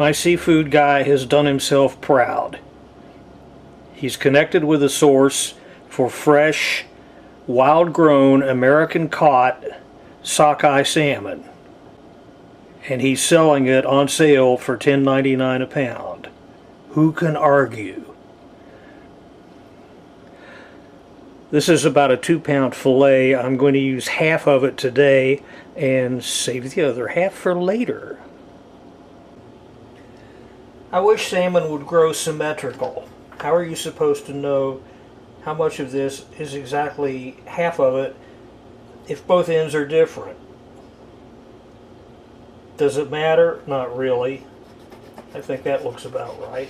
My seafood guy has done himself proud. He's connected with a source for fresh, wild-grown, American-caught sockeye salmon, and he's selling it on sale for $10.99 a pound. Who can argue? This is about a 2-pound fillet. I'm going to use half of it today and save the other half for later. I wish salmon would grow symmetrical. How are you supposed to know how much of this is exactly half of it if both ends are different? Does it matter? Not really. I think that looks about right.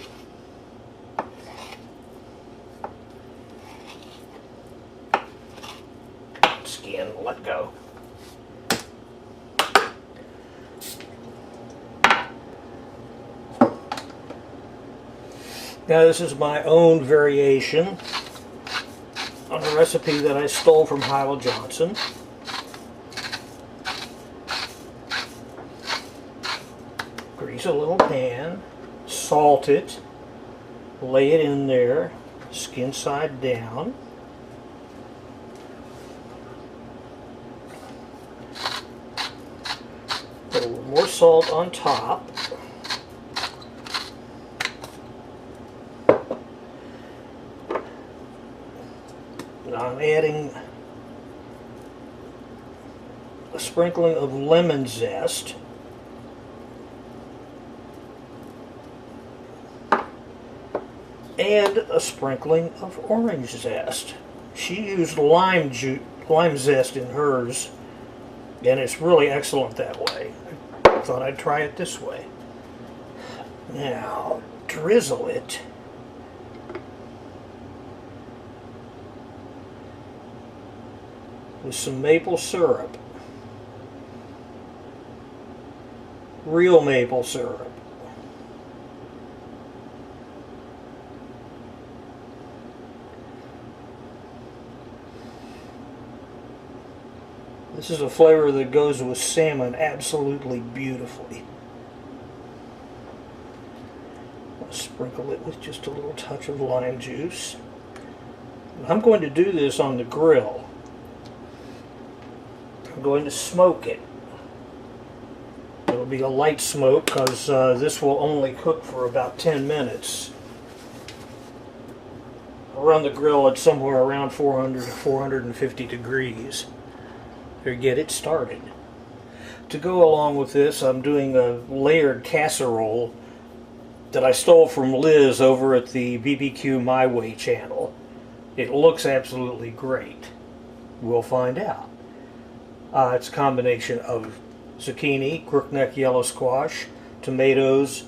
Skin, let go. Now this is my own variation on a recipe that I stole from Hilah Johnson. Grease a little pan, salt it, lay it in there, skin side down. Put a little more salt on top. I'm adding a sprinkling of lemon zest, and a sprinkling of orange zest. She used lime zest in hers, and it's really excellent that way. I thought I'd try it this way. Now, drizzle it with some maple syrup. Real maple syrup. This is a flavor that goes with salmon absolutely beautifully. I'll sprinkle it with just a little touch of lime juice. I'm going to do this on the grill. I'm going to smoke it. It'll be a light smoke because this will only cook for about 10 minutes. I'll run the grill at somewhere around 400 to 450 degrees to get it started. To go along with this, I'm doing a layered casserole that I stole from Liz over at the BBQ My Way channel. It looks absolutely great. We'll find out. It's a combination of zucchini, crookneck yellow squash, tomatoes,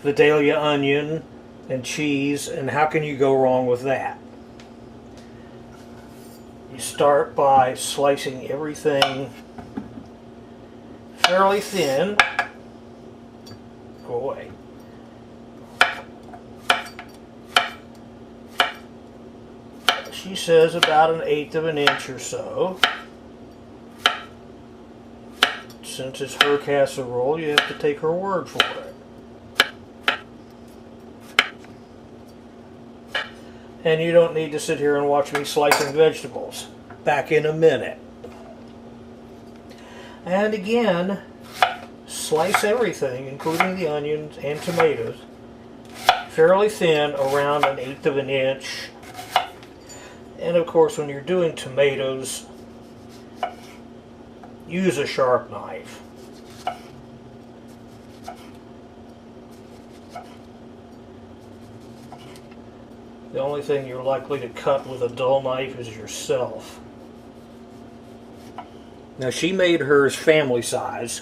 Vidalia onion, and cheese, and how can you go wrong with that? You start by slicing everything fairly thin. Go away. She says about 1/8 of an inch or so. Since it's her casserole, you have to take her word for it. And you don't need to sit here and watch me slicing vegetables. Back in a minute. And again, slice everything, including the onions and tomatoes, fairly thin, around 1/8 of an inch. And of course, when you're doing tomatoes, use a sharp knife. The only thing you're likely to cut with a dull knife is yourself. Now she made hers family size.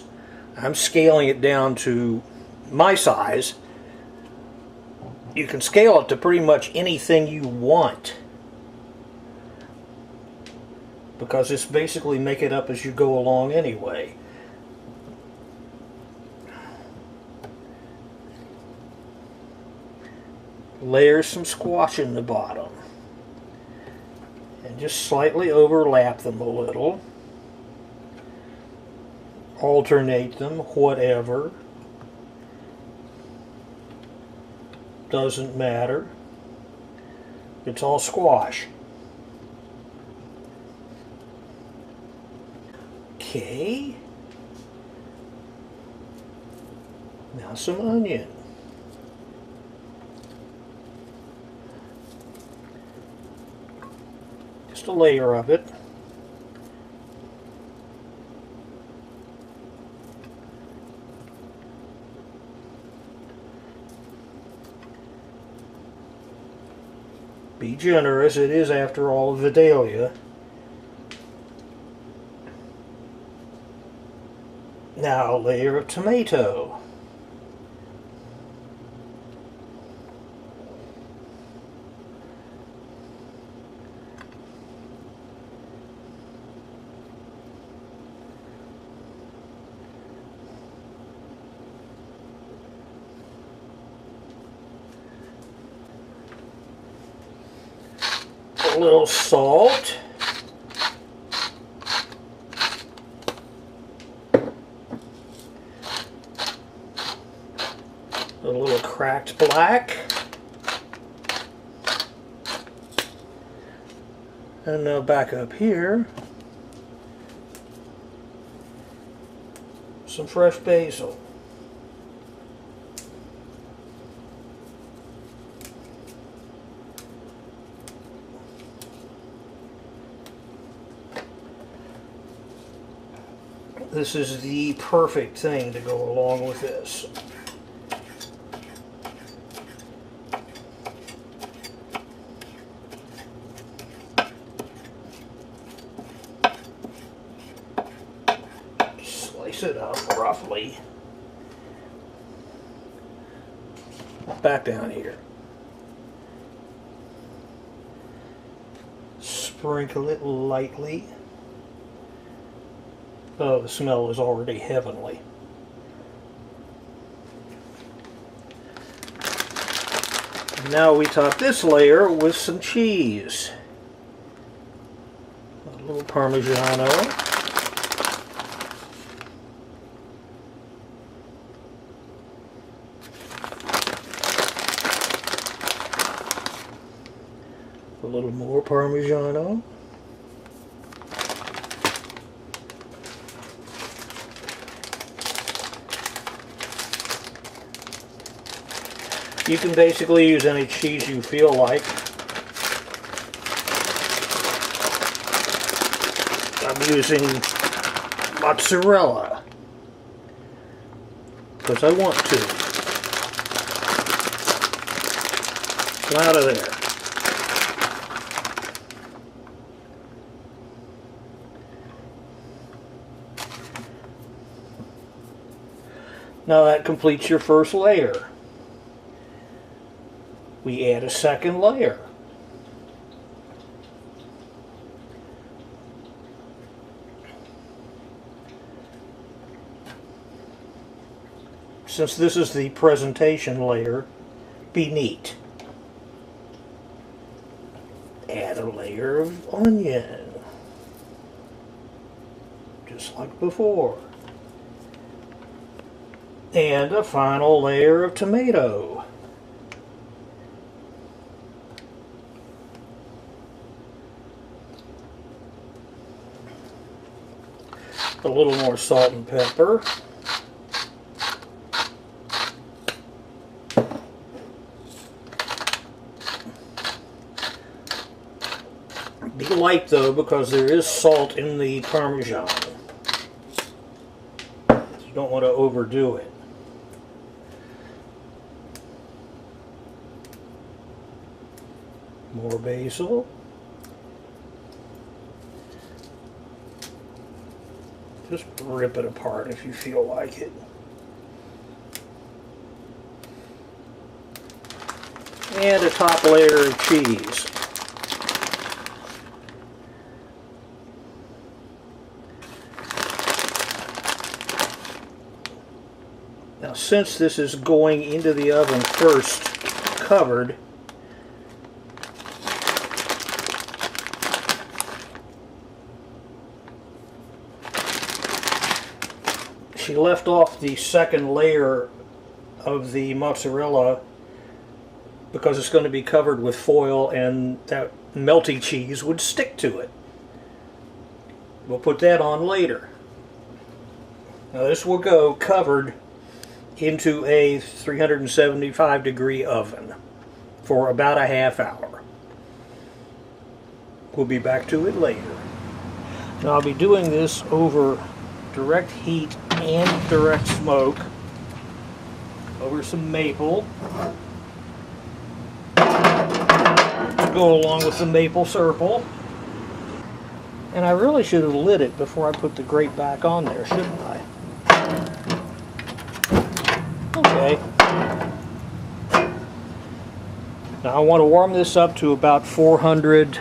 I'm scaling it down to my size. You can scale it to pretty much anything you want, because it's basically make it up as you go along anyway. Layer some squash in the bottom and just slightly overlap them a little. Alternate them, whatever. Doesn't matter. It's all squash. Okay. Now some onion. Just a layer of it. Be generous, it is after all Vidalia. Now a layer of tomato. A little salt. A little cracked black. And now back up here, some fresh basil. This is the perfect thing to go along with this. Slice it up roughly. Back down here. Sprinkle it lightly. Oh, the smell is already heavenly. Now we top this layer with some cheese. A little Parmigiano. A little more Parmigiano. You can basically use any cheese you feel like. I'm using mozzarella because I want to. So out of there. Now that completes your first layer. We add a second layer. Since this is the presentation layer, be neat. Add a layer of onion, just like before. And a final layer of tomato. A little more salt and pepper. Be light though, because there is salt in the Parmesan. You don't want to overdo it. More basil. Just rip it apart if you feel like it. And a top layer of cheese. Now, since this is going into the oven first, covered, she left off the second layer of the mozzarella because it's going to be covered with foil and that melty cheese would stick to it. We'll put that on later. Now this will go covered into a 375 degree oven for about a half hour. We'll be back to it later. Now I'll be doing this over direct heat and direct smoke over some maple to go along with the maple syrup. And I really should have lit it before I put the grate back on there, shouldn't I? Okay. Now I want to warm this up to about 400,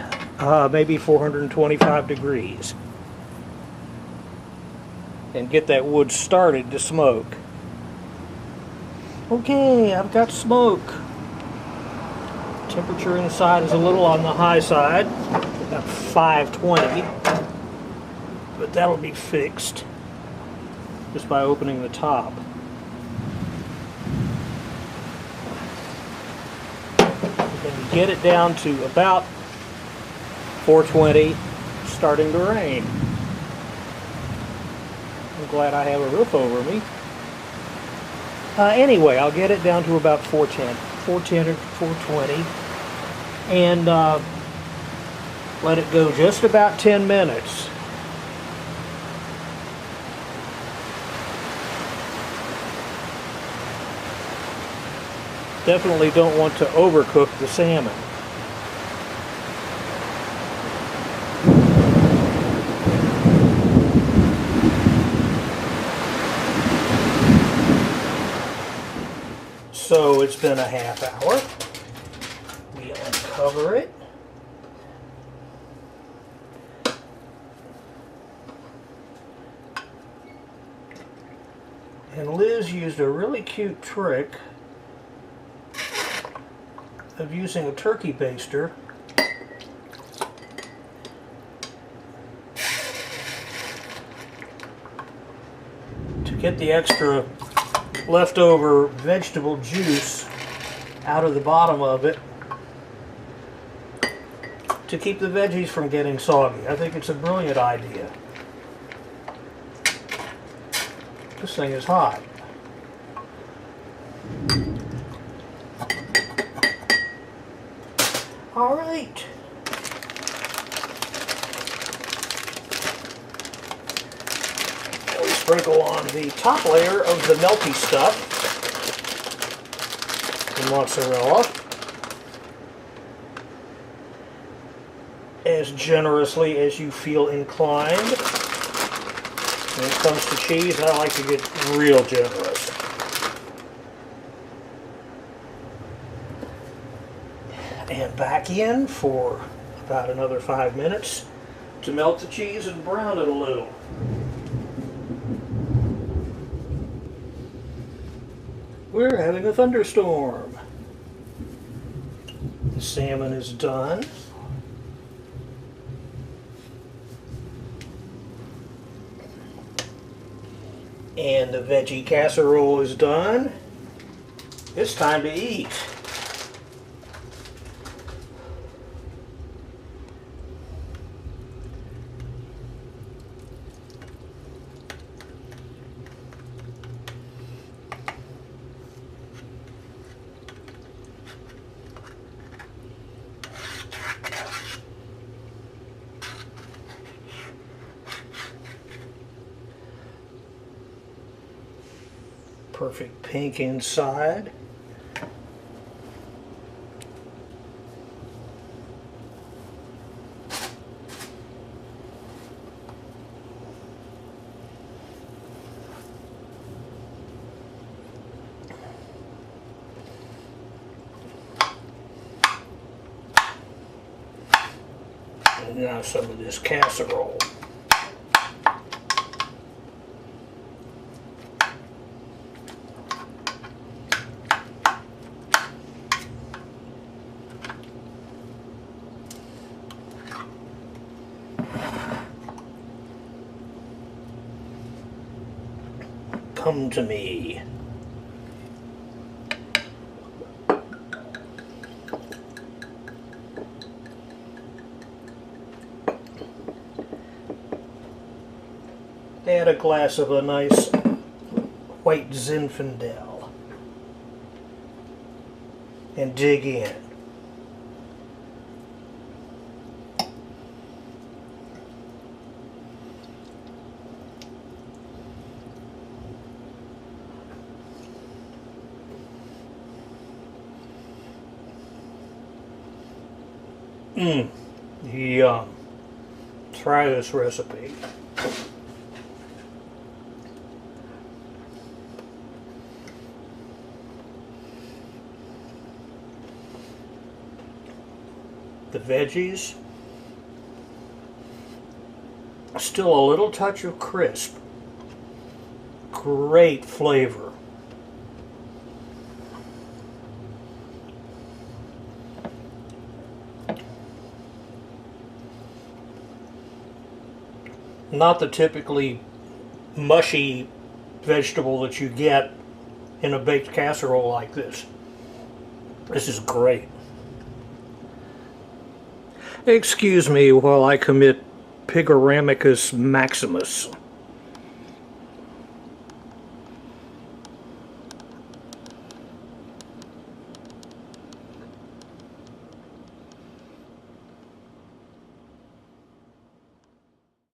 maybe 425 degrees. And get that wood started to smoke. Okay, I've got smoke. Temperature inside is a little on the high side, about 520, but that'll be fixed just by opening the top. And you get it down to about 420, starting to rain. I'm glad I have a roof over me. Anyway, I'll get it down to about 410 or 420, and let it go just about 10 minutes. Definitely don't want to overcook the salmon. So it's been a half hour. We uncover it. And Liz used a really cute trick of using a turkey baster to get the extra leftover vegetable juice out of the bottom of it to keep the veggies from getting soggy. I think it's a brilliant idea. This thing is hot. All right. Sprinkle on the top layer of the melty stuff, the mozzarella, as generously as you feel inclined. When it comes to cheese, I like to get real generous. And back in for about another 5 minutes to melt the cheese and brown it a little. We're having a thunderstorm. The salmon is done. And the veggie casserole is done. It's time to eat. Perfect pink inside. And now some of this casserole. Come to me. add a glass of a nice white Zinfandel and dig in. Yum. Try this recipe. The veggies, still a little touch of crisp. Great flavor. Not the typically mushy vegetable that you get in a baked casserole like this. This is great. Excuse me while I commit Pigoramicus maximus.